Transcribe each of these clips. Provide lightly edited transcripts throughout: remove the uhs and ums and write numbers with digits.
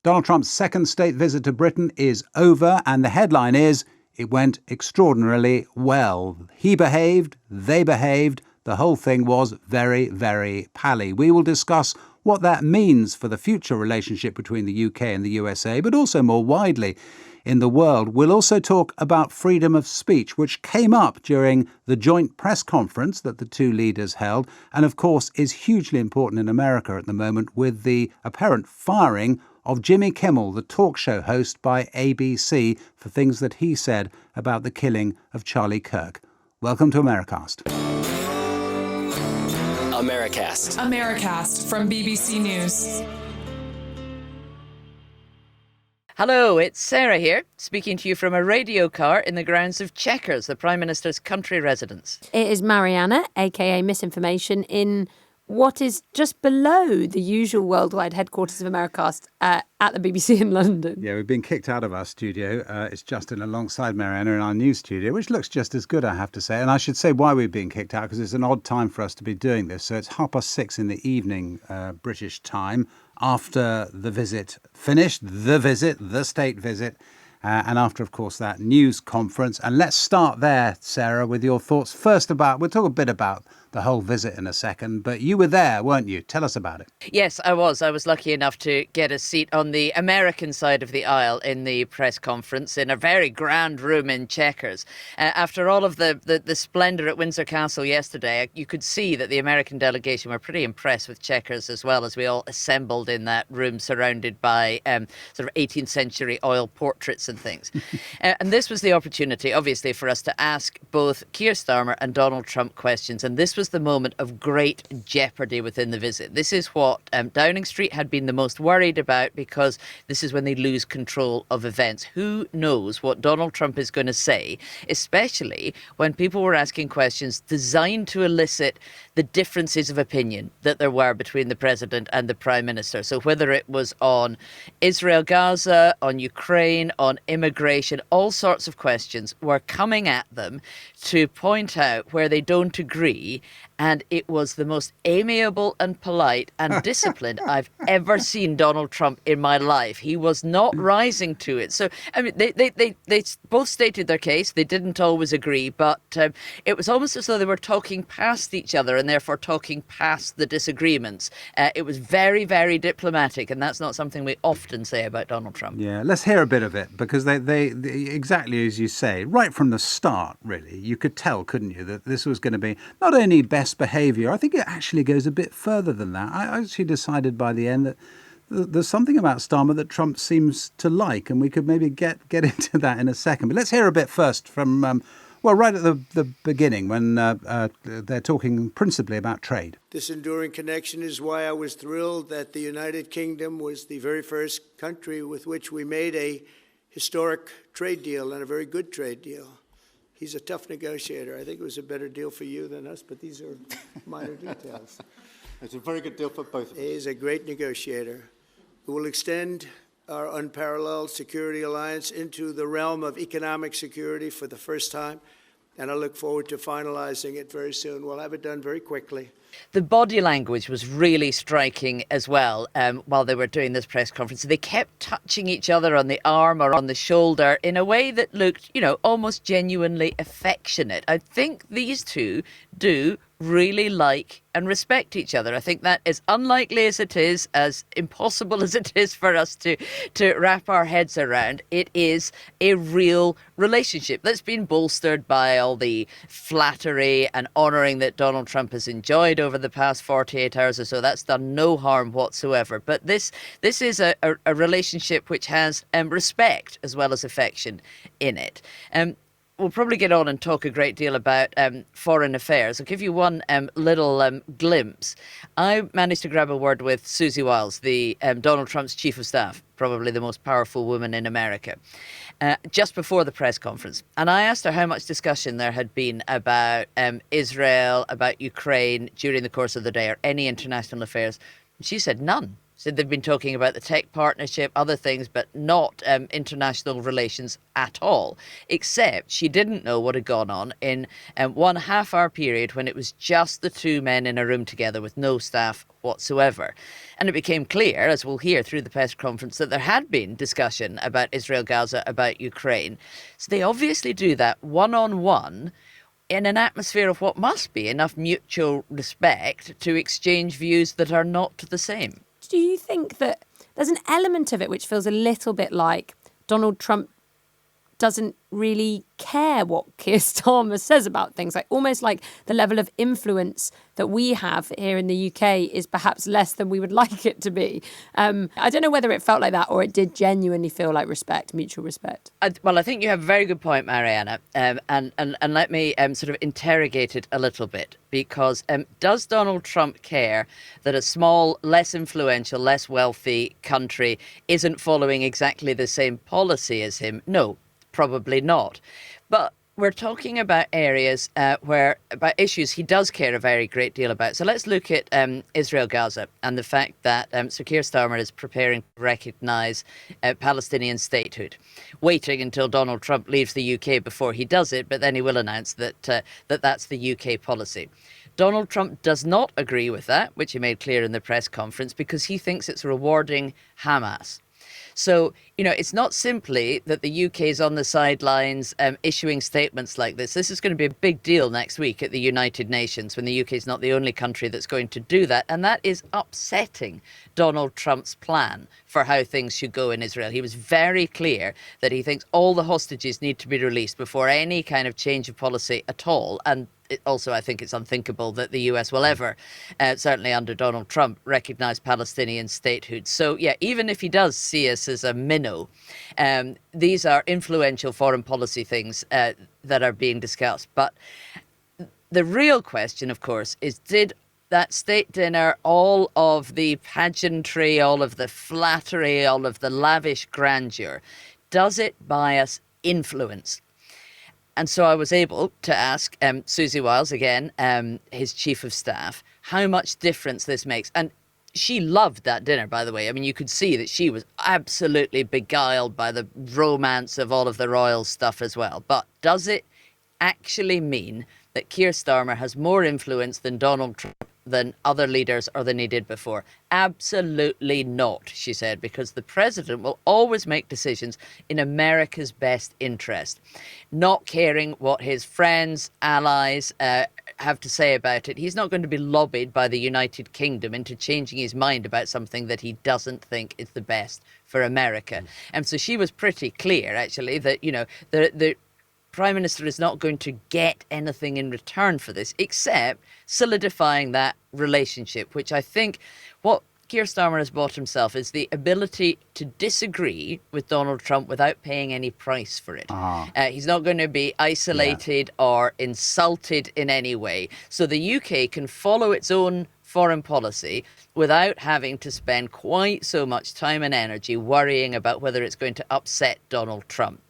Donald Trump's second state visit to Britain is over, and the headline is, it went extraordinarily well. He behaved, they behaved, the whole thing was very, very pally. We will discuss what that means for the future relationship between the UK and the USA, but also more widely in the world. We'll also talk about freedom of speech, which came up during the joint press conference that the two leaders held, and of course is hugely important in America at the moment with the apparent firing of Jimmy Kimmel, the talk show host by ABC, for things that he said about the killing of Charlie Kirk. Welcome to Americast. Americast from BBC News. Hello, it's Sarah here, speaking to you from a radio car in the grounds of Chequers, the Prime Minister's country residence. It is Marianna, aka Misinformation, in what is just below the usual worldwide headquarters of Americast at the BBC in London. Yeah, we've been kicked out of our studio. It's Justin alongside Marianna in our new studio, which looks just as good, I have to say. And I should say why we've been kicked out, because it's an odd time for us to be doing this. So it's 6:30 in the evening, British time, after the visit finished, the state visit, and after, of course, that news conference. And let's start there, Sarah, with your thoughts. First we'll talk a bit about the whole visit in a second, but you were there, weren't you? Tell us about it. Yes, I was. I was lucky enough to get a seat on the American side of the aisle in the press conference in a very grand room in Chequers. After all of the splendour at Windsor Castle yesterday, you could see that the American delegation were pretty impressed with Chequers as well, as we all assembled in that room surrounded by sort of 18th century oil portraits and things. And this was the opportunity, obviously, for us to ask both Keir Starmer and Donald Trump questions. And this was the moment of great jeopardy within the visit. This is what Downing Street had been the most worried about, because this is when they lose control of events. Who knows what Donald Trump is going to say, especially when people were asking questions designed to elicit the differences of opinion that there were between the president and the prime minister. So whether it was on Israel, Gaza, on Ukraine, on immigration, all sorts of questions were coming at them to point out where they don't agree. And it was the most amiable and polite and disciplined I've ever seen Donald Trump in my life. He was not rising to it. So, I mean, they both stated their case. They didn't always agree, but it was almost as though they were talking past each other and therefore talking past the disagreements. It was very, very diplomatic, and that's not something we often say about Donald Trump. Yeah, let's hear a bit of it, because they exactly as you say, right from the start, really, you could tell, couldn't you, that this was going to be not only best behaviour. I think it actually goes a bit further than that. I actually decided by the end that there's something about Starmer that Trump seems to like, and we could maybe get into that in a second. But let's hear a bit first from, right at the beginning, when they're talking principally about trade. This enduring connection is why I was thrilled that the United Kingdom was the very first country with which we made a historic trade deal, and a very good trade deal. He's a tough negotiator. I think it was a better deal for you than us, but these are minor details. It's a very good deal for both of us. He's a great negotiator who will extend our unparalleled security alliance into the realm of economic security for the first time, and I look forward to finalizing it very soon. We'll have it done very quickly. The body language was really striking as well while they were doing this press conference. They kept touching each other on the arm or on the shoulder in a way that looked, almost genuinely affectionate. I think these two do really like and respect each other. I think that, as unlikely as it is, as impossible as it is for us to wrap our heads around, it is a real relationship that's been bolstered by all the flattery and honouring that Donald Trump has enjoyed over the past 48 hours or so. That's done no harm whatsoever. But this is a relationship which has respect as well as affection in it. We'll probably get on and talk a great deal about foreign affairs. I'll give you one little glimpse. I managed to grab a word with Susie Wiles, the Donald Trump's chief of staff, probably the most powerful woman in America, just before the press conference. And I asked her how much discussion there had been about Israel, about Ukraine during the course of the day, or any international affairs. She said none. So they've been talking about the tech partnership, other things, but not international relations at all, except she didn't know what had gone on in 1.5 hour period when it was just the two men in a room together with no staff whatsoever. And it became clear, as we'll hear through the press conference, that there had been discussion about Israel, Gaza, about Ukraine. So they obviously do that one-on-one in an atmosphere of what must be enough mutual respect to exchange views that are not the same. Do you think that there's an element of it which feels a little bit like Donald Trump doesn't really care what Keir Starmer says about things, like almost like the level of influence that we have here in the UK is perhaps less than we would like it to be. I don't know whether it felt like that or it did genuinely feel like respect, mutual respect. Well, I think you have a very good point, Marianna, and let me sort of interrogate it a little bit, because does Donald Trump care that a small, less influential, less wealthy country isn't following exactly the same policy as him? No. Probably not. But we're talking about areas about issues he does care a very great deal about. So let's look at Israel, Gaza, and the fact that Sir Keir Starmer is preparing to recognise Palestinian statehood, waiting until Donald Trump leaves the UK before he does it, but then he will announce that that's the UK policy. Donald Trump does not agree with that, which he made clear in the press conference, because he thinks it's rewarding Hamas. So, it's not simply that the UK is on the sidelines issuing statements like this. This is going to be a big deal next week at the United Nations, when the UK is not the only country that's going to do that. And that is upsetting Donald Trump's plan for how things should go in Israel. He was very clear that he thinks all the hostages need to be released before any kind of change of policy at all. And also, I think it's unthinkable that the US will ever, certainly under Donald Trump, recognise Palestinian statehood. So, yeah, even if he does see us as a minnow, these are influential foreign policy things that are being discussed. But the real question, of course, is did that state dinner, all of the pageantry, all of the flattery, all of the lavish grandeur, does it buy us influence? And so I was able to ask Susie Wiles, again, his chief of staff, how much difference this makes. And she loved that dinner, by the way. I mean, you could see that she was absolutely beguiled by the romance of all of the royal stuff as well. But does it actually mean that Keir Starmer has more influence than Donald Trump, than other leaders, or than he did before? Absolutely not, she said, because the president will always make decisions in America's best interest, not caring what his friends, allies have to say about it. He's not going to be lobbied by the United Kingdom into changing his mind about something that he doesn't think is the best for America. And so she was pretty clear, actually, that, the Prime Minister is not going to get anything in return for this, except solidifying that relationship, which I think what Keir Starmer has bought himself is the ability to disagree with Donald Trump without paying any price for it. He's not going to be isolated or insulted in any way. So the UK can follow its own foreign policy without having to spend quite so much time and energy worrying about whether it's going to upset Donald Trump.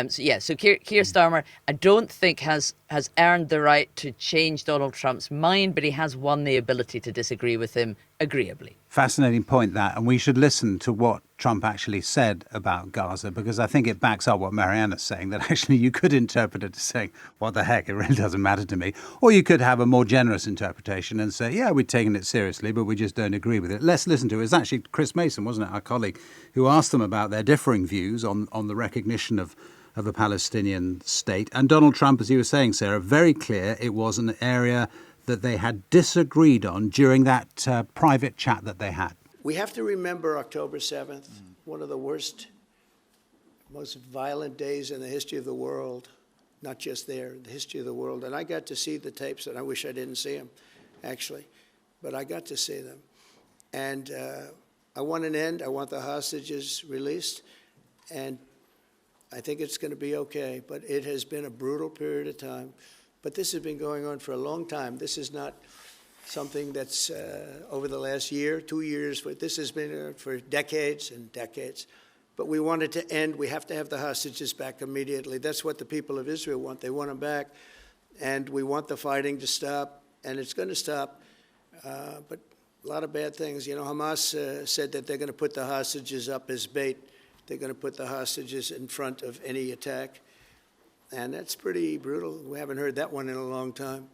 So Keir Starmer, I don't think has earned the right to change Donald Trump's mind, but he has won the ability to disagree with him agreeably. Fascinating point, that. And we should listen to what Trump actually said about Gaza, because I think it backs up what Marianna's saying, that actually you could interpret it as saying, what the heck, it really doesn't matter to me. Or you could have a more generous interpretation and say, yeah, we're taking it seriously, but we just don't agree with it. Let's listen to it. It was actually Chris Mason, wasn't it, our colleague, who asked them about their differing views on the recognition of a Palestinian state. And Donald Trump, as you were saying, Sarah, very clear it was an area that they had disagreed on during that private chat that they had. We have to remember October 7th, one of the worst, most violent days in the history of the world, not just there, the history of the world. And I got to see the tapes, and I wish I didn't see them, actually, but I got to see them. And I want an end. I want the hostages released, and I think it's going to be okay. But it has been a brutal period of time. But this has been going on for a long time. This is not something that's over the last year, 2 years. But this has been for decades and decades. But we want it to end. We have to have the hostages back immediately. That's what the people of Israel want. They want them back. And we want the fighting to stop. And it's going to stop. But A lot of bad things. You know, Hamas said that they're going to put the hostages up as bait. They're going to put the hostages in front of any attack. And that's pretty brutal. We haven't heard that one in a long time.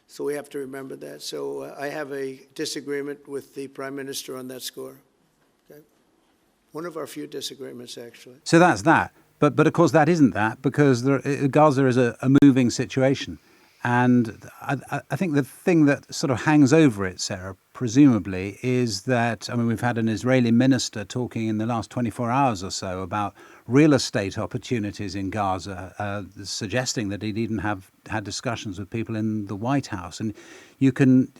So we have to remember that. So I have a disagreement with the Prime Minister on that score. Okay? One of our few disagreements, actually. So that's that. But of course, that isn't that, because Gaza is a moving situation. And I think the thing that sort of hangs over it, Sarah, presumably, is that, I mean, we've had an Israeli minister talking in the last 24 hours or so about real estate opportunities in Gaza, suggesting that he'd even had discussions with people in the White House. And you don't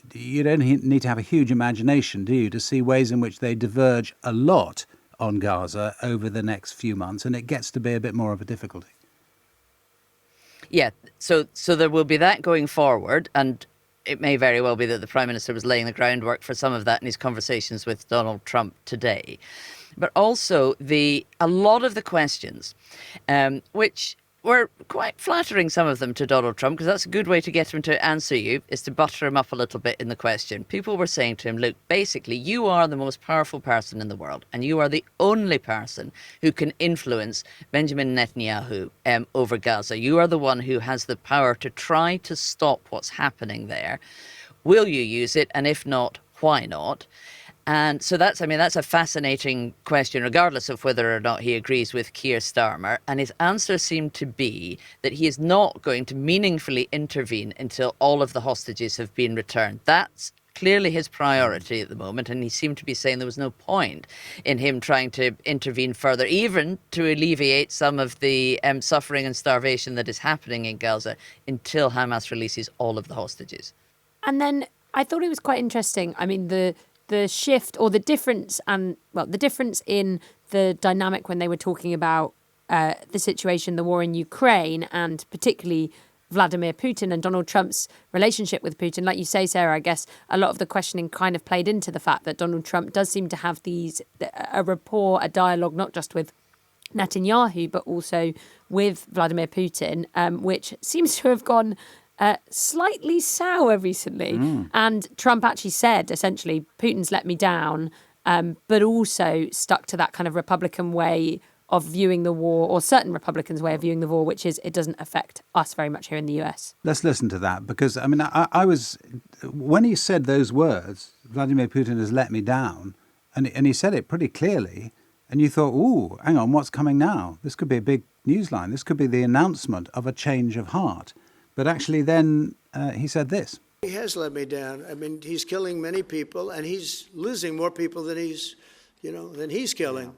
need to have a huge imagination, do you, to see ways in which they diverge a lot on Gaza over the next few months, and it gets to be a bit more of a difficulty. Yeah, so there will be that going forward, and it may very well be that the Prime Minister was laying the groundwork for some of that in his conversations with Donald Trump today. But also a lot of the questions, which were quite flattering, some of them, to Donald Trump, because that's a good way to get him to answer you, is to butter him up a little bit in the question. People were saying to him, look, basically, you are the most powerful person in the world, and you are the only person who can influence Benjamin Netanyahu over Gaza. You are the one who has the power to try to stop what's happening there. Will you use it? And if not, why not? And so that's a fascinating question, regardless of whether or not he agrees with Keir Starmer. And his answer seemed to be that he is not going to meaningfully intervene until all of the hostages have been returned. That's clearly his priority at the moment. And he seemed to be saying there was no point in him trying to intervene further, even to alleviate some of the suffering and starvation that is happening in Gaza, until Hamas releases all of the hostages. And then I thought it was quite interesting. I mean, the shift, or the difference in the dynamic when they were talking about the situation, the war in Ukraine, and particularly Vladimir Putin and Donald Trump's relationship with Putin. Like you say, Sarah, I guess a lot of the questioning kind of played into the fact that Donald Trump does seem to have a rapport, a dialogue, not just with Netanyahu, but also with Vladimir Putin, which seems to have gone slightly sour recently. And Trump actually said, essentially, Putin's let me down, but also stuck to that kind of Republican way of viewing the war, or certain Republicans' way of viewing the war, which is it doesn't affect us very much here in the US. Let's listen to that, because, I mean, I was, when he said those words, Vladimir Putin has let me down, and he said it pretty clearly, and you thought, ooh, hang on, what's coming now? This could be a big newsline. This could be the announcement of a change of heart. But actually then he said this. He has let me down. I mean, he's killing many people, and he's losing more people than he's killing. Yeah.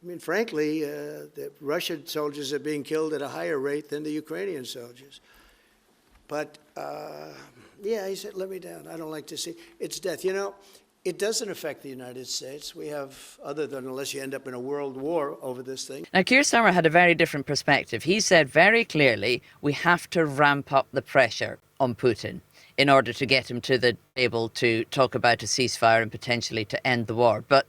I mean, frankly, the Russian soldiers are being killed at a higher rate than the Ukrainian soldiers. But, he said, let me down. I don't like to see. It's death. You know, it doesn't affect the United States. We have, other than unless you end up in a world war over this thing. Now, Keir Starmer had a very different perspective. He said very clearly, we have to ramp up the pressure on Putin in order to get him to the table to talk about a ceasefire and potentially to end the war. But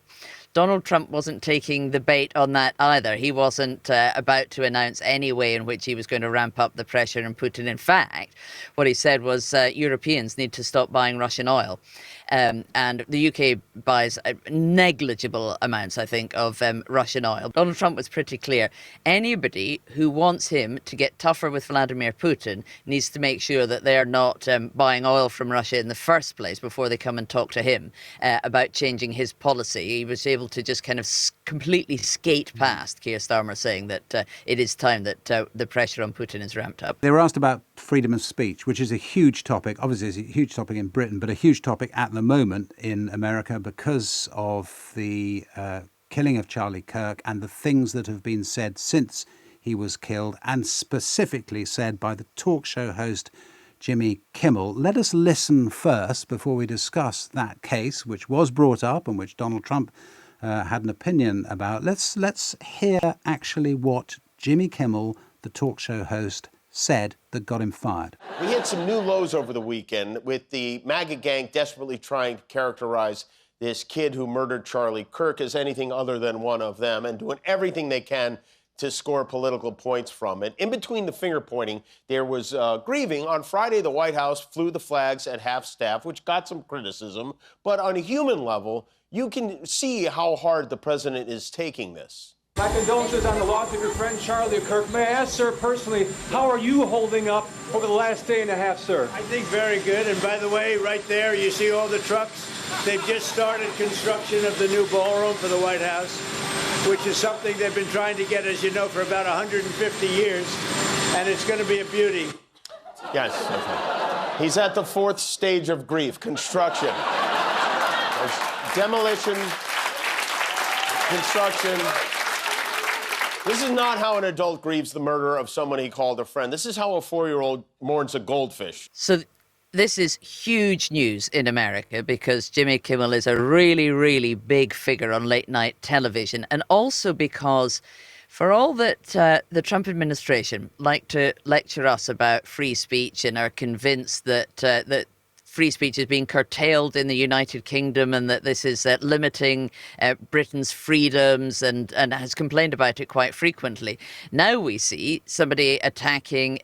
Donald Trump wasn't taking the bait on that either. He wasn't about to announce any way in which he was going to ramp up the pressure on Putin. In fact, what he said was Europeans need to stop buying Russian oil. And the UK buys negligible amounts, I think, of Russian oil. Donald Trump was pretty clear. Anybody who wants him to get tougher with Vladimir Putin needs to make sure that they're not buying oil from Russia in the first place before they come and talk to him about changing his policy. He was able to just kind of completely skate past Keir Starmer saying that it is time that the pressure on Putin is ramped up. They were asked about freedom of speech, which is a huge topic. Obviously, it's a huge topic in Britain, but a huge topic at the moment in America because of the killing of Charlie Kirk and the things that have been said since he was killed, and specifically said by the talk show host Jimmy Kimmel. Let us listen first before we discuss that case, which was brought up and which Donald Trump had an opinion about. Let's hear actually what Jimmy Kimmel, the talk show host, said that got him fired. We hit some new lows over the weekend with the MAGA gang desperately trying to characterize this kid who murdered Charlie Kirk as anything other than one of them, and doing everything they can to score political points from it. In between the finger pointing, there was grieving. On Friday, the White House flew the flags at half-staff, which got some criticism. But on a human level, you can see how hard the president is taking this. My condolences on the loss of your friend Charlie Kirk. May I ask, sir, personally, how are you holding up over the last day and a half, sir? I think very good. And by the way, right there, you see all the trucks? They've just started construction of the new ballroom for the White House, which is something they've been trying to get, as you know, for about 150 years. And it's going to be a beauty. Yes. Okay. He's at the fourth stage of grief, construction. There's demolition, construction. This is not how an adult grieves the murder of someone he called a friend. This is how a 4-year-old mourns a goldfish. So this is huge news in America because Jimmy Kimmel is a really, really big figure on late night television. And also because for all that the Trump administration like to lecture us about free speech and are convinced that free speech is being curtailed in the United Kingdom and that this is limiting Britain's freedoms and has complained about it quite frequently. Now we see somebody attacking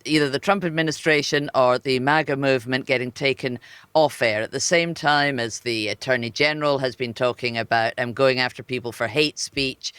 either the Trump administration or the MAGA movement getting taken off air at the same time as the Attorney General has been talking about going after people for hate speech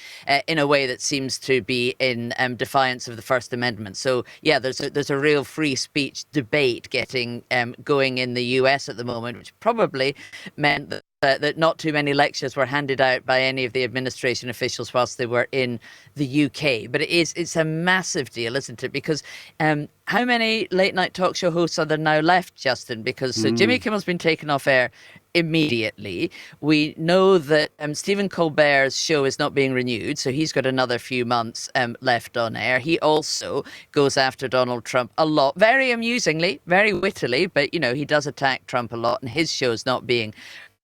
in a way that seems to be in defiance of the First Amendment. So, yeah, there's a real free speech debate getting going in the US at the moment, which probably meant that not too many lectures were handed out by any of the administration officials whilst they were in the UK. But it's a massive deal, isn't it? Because how many late night talk show hosts are there now left, Justin? Because so Jimmy Kimmel's been taken off air immediately. We know that Stephen Colbert's show is not being renewed, so he's got another few months left on air. He also goes after Donald Trump a lot, very amusingly, very wittily, but, you know, he does attack Trump a lot, and his show's not being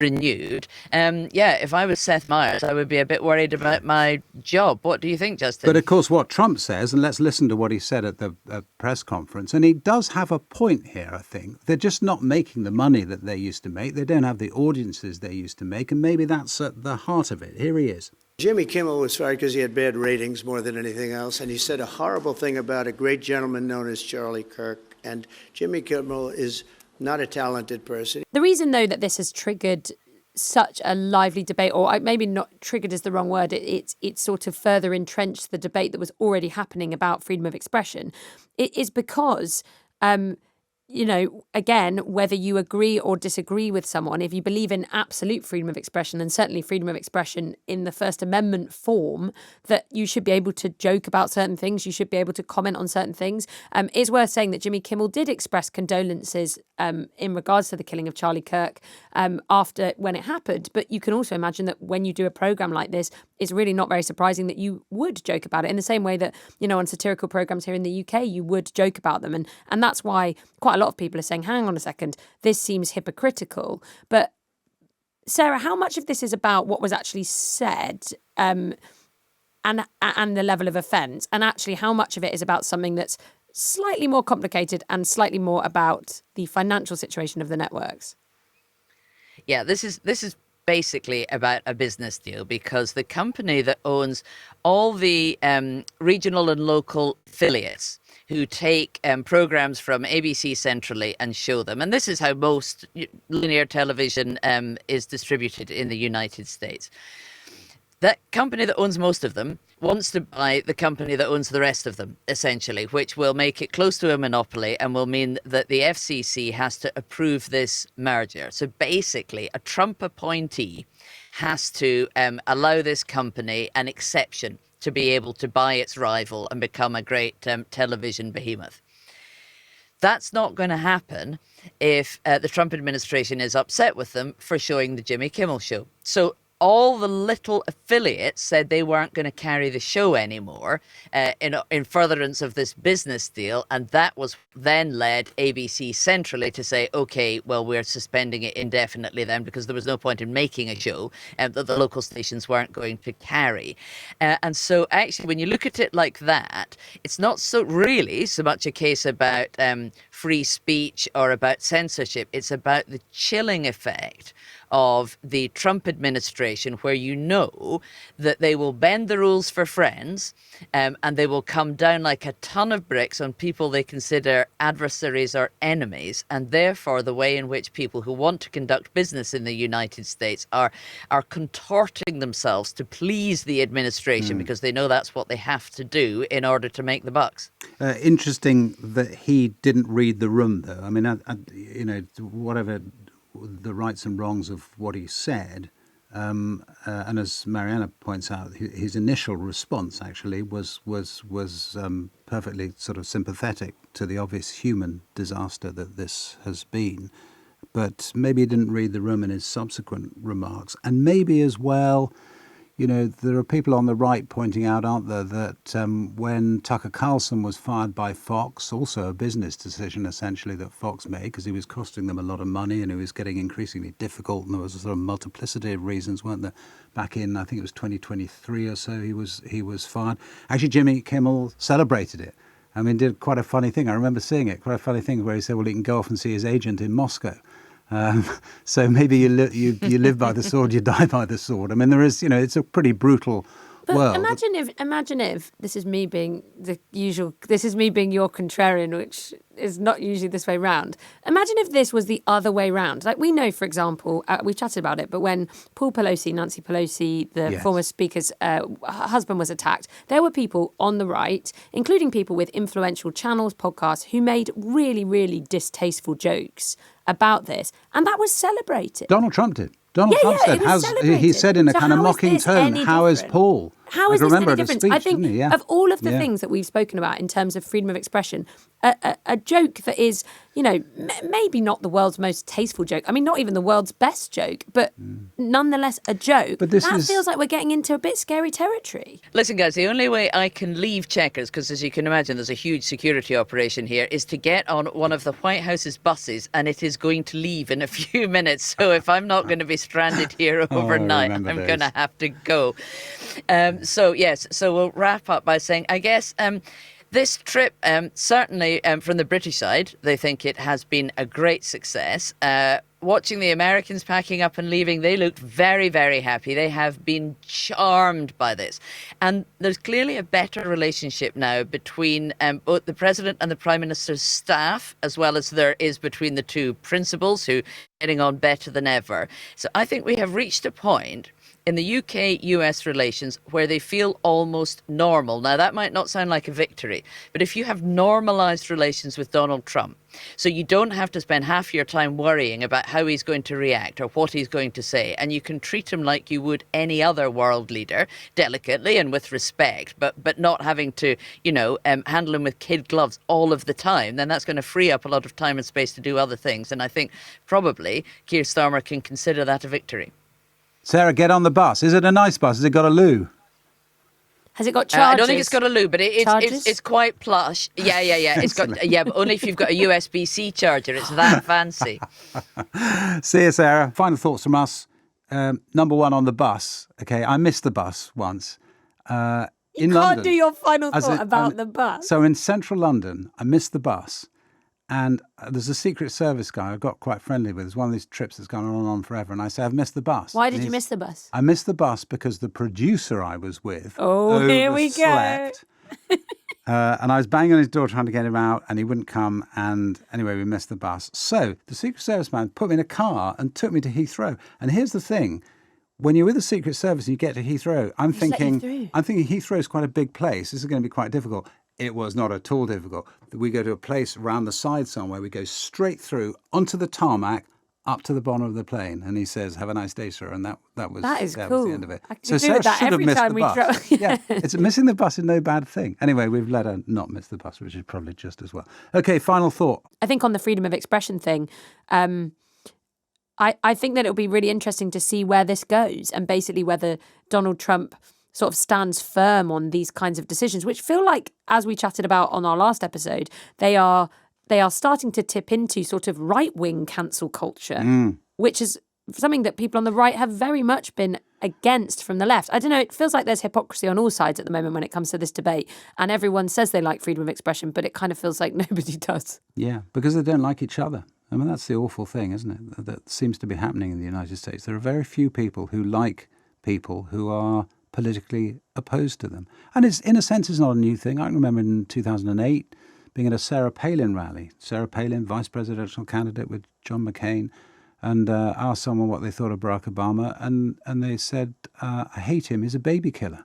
renewed. If I was Seth Meyers, I would be a bit worried about my job. What do you think, Justin? But of course, what Trump says, and let's listen to what he said at the press conference, and he does have a point here, I think. They're just not making the money that they used to make. They don't have the audiences they used to make, and maybe that's at the heart of it. Here he is. Jimmy Kimmel was fired because he had bad ratings more than anything else, and he said a horrible thing about a great gentleman known as Charlie Kirk, and Jimmy Kimmel is not a talented person. The reason, though, that this has triggered such a lively debate, or maybe not triggered is the wrong word, it's sort of further entrenched the debate that was already happening about freedom of expression, it is because you know, again, whether you agree or disagree with someone, if you believe in absolute freedom of expression, and certainly freedom of expression in the First Amendment form, that you should be able to joke about certain things, you should be able to comment on certain things. It's worth saying that Jimmy Kimmel did express condolences in regards to the killing of Charlie Kirk after when it happened. But you can also imagine that when you do a program like this, it's really not very surprising that you would joke about it in the same way that, you know, on satirical programs here in the UK, you would joke about them. And that's why quite a lot of people are saying, hang on a second, this seems hypocritical. But Sarah, how much of this is about what was actually said and the level of offence? And actually, how much of it is about something that's slightly more complicated and slightly more about the financial situation of the networks? Yeah, this is basically about a business deal, because the company that owns all the regional and local affiliates who take programs from ABC centrally and show them, and this is how most linear television is distributed in the United States. That company that owns most of them wants to buy the company that owns the rest of them, essentially, which will make it close to a monopoly and will mean that the FCC has to approve this merger. So basically, a Trump appointee has to allow this company an exception to be able to buy its rival and become a great television behemoth. That's not going to happen if the Trump administration is upset with them for showing the Jimmy Kimmel show. So all the little affiliates said they weren't going to carry the show anymore in furtherance of this business deal. And that was then led ABC centrally to say, OK, well, we're suspending it indefinitely then, because there was no point in making a show that the local stations weren't going to carry. And so actually, when you look at it like that, it's not so much a case about free speech or about censorship. It's about the chilling effect of the Trump administration where you know that they will bend the rules for friends and they will come down like a ton of bricks on people they consider adversaries or enemies, and therefore the way in which people who want to conduct business in the United States are contorting themselves to please the administration because they know that's what they have to do in order to make the bucks. Interesting that he didn't read the room, though. I mean, whatever the rights and wrongs of what he said, and as Marianna points out, his initial response actually was perfectly sort of sympathetic to the obvious human disaster that this has been. But maybe he didn't read the room in his subsequent remarks. And maybe as well, there are people on the right pointing out, aren't there, that when Tucker Carlson was fired by Fox, also a business decision essentially that Fox made because he was costing them a lot of money and it was getting increasingly difficult, and there was a sort of multiplicity of reasons, weren't there? Back in, I think it was 2023 or so, he was fired. Actually, Jimmy Kimmel celebrated it. I mean, did quite a funny thing. I remember seeing it, quite a funny thing where he said, well, he can go off and see his agent in Moscow. So maybe you live by the sword, you die by the sword. I mean, there is, it's a pretty brutal world. Imagine if this is me being your contrarian, which is not usually this way round. Imagine if this was the other way round. Like we know, for example, we chatted about it, but when Nancy Pelosi, the former speaker's husband was attacked, there were people on the right, including people with influential channels, podcasts, who made really, really distasteful jokes about this, and that was celebrated. Donald Trump did. Donald Trump said, he said in a kind of mocking tone, how is Paul? How is this any different? Speech, I think of all of the things that we've spoken about in terms of freedom of expression, a joke that is, maybe not the world's most tasteful joke. I mean, not even the world's best joke, but nonetheless a joke. But feels like we're getting into a bit scary territory. Listen, guys, the only way I can leave Chequers, because as you can imagine, there's a huge security operation here, is to get on one of the White House's buses, and it is going to leave in a few minutes. So if I'm not going to be stranded here overnight, I'm going to have to go. So we'll wrap up by saying, I guess, this trip, certainly from the British side, they think it has been a great success. Watching the Americans packing up and leaving, they looked very, very happy. They have been charmed by this. And there's clearly a better relationship now between both the President and the Prime Minister's staff, as well as there is between the two principals, who are getting on better than ever. So I think we have reached a point in the UK-US relations where they feel almost normal. Now, that might not sound like a victory, but if you have normalised relations with Donald Trump, so you don't have to spend half your time worrying about how he's going to react or what he's going to say, and you can treat him like you would any other world leader, delicately and with respect, but not having to, handle him with kid gloves all of the time, then that's going to free up a lot of time and space to do other things. And I think probably Keir Starmer can consider that a victory. Sarah, get on the bus. Is it a nice bus? Has it got a loo? Has it got chargers? I don't think it's got a loo, but it's quite plush. Yeah. It's got but only if you've got a USB-C charger. It's that fancy. See you, Sarah. Final thoughts from us. Number one on the bus. Okay, I missed the bus once. You can't do your final thought about the bus. So in central London, I missed the bus. And there's a Secret Service guy I got quite friendly with. It's one of these trips that's gone on and on forever. And I say, I've missed the bus. Why did you miss the bus? I missed the bus because the producer I was with here we go. And I was banging on his door trying to get him out, and he wouldn't come. And anyway, we missed the bus. So the Secret Service man put me in a car and took me to Heathrow. And here's the thing. When you're with the Secret Service and you get to Heathrow, I'm thinking Heathrow is quite a big place. This is going to be quite difficult. It was not at all difficult. We go to a place around the side somewhere. We go straight through onto the tarmac, up to the bottom of the plane. And he says, "Have a nice day, sir." And that was cool. the end of it. I so Sarah should have missed the bus. It's missing the bus is no bad thing. Anyway, we've let her not miss the bus, which is probably just as well. Okay, final thought. I think on the freedom of expression thing, I think that it'll be really interesting to see where this goes, and basically whether Donald Trump sort of stands firm on these kinds of decisions, which feel like, as we chatted about on our last episode, they are starting to tip into sort of right-wing cancel culture, which is something that people on the right have very much been against from the left. I don't know, it feels like there's hypocrisy on all sides at the moment when it comes to this debate, and everyone says they like freedom of expression, but it kind of feels like nobody does. Yeah, because they don't like each other. I mean, that's the awful thing, isn't it? That seems to be happening in the United States. There are very few people who like people who are politically opposed to them. And it's, in a sense, it's not a new thing. I can remember in 2008 being at a Sarah Palin rally. Sarah Palin, vice presidential candidate with John McCain, and asked someone what they thought of Barack Obama, and they said, I hate him, he's a baby killer.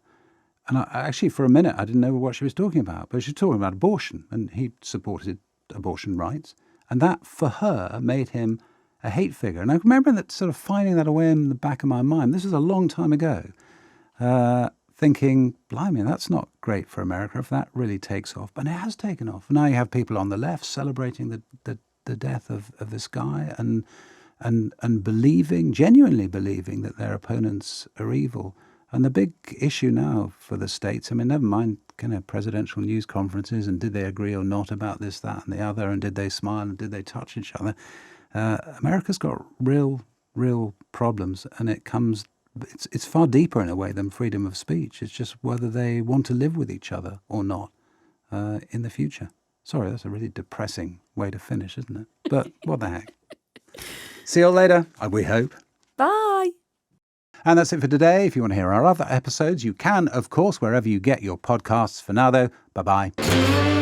And I actually, for a minute, I didn't know what she was talking about, but she was talking about abortion, and he supported abortion rights. And that, for her, made him a hate figure. And I remember that sort of finding that away in the back of my mind. This was a long time ago, thinking, blimey, that's not great for America if that really takes off. But it has taken off. Now you have people on the left celebrating the death of this guy and believing, genuinely believing that their opponents are evil. And the big issue now for the states, I mean, never mind kind of presidential news conferences and did they agree or not about this, that and the other, and did they smile and did they touch each other? America's got real problems, and it's far deeper in a way than freedom of speech. It's just whether they want to live with each other or not in the future. Sorry, that's a really depressing way to finish, isn't it? But what the heck. See you all later, we hope. Bye. And that's it for today. If you want to hear our other episodes, you can, of course, wherever you get your podcasts. For now, though, bye-bye.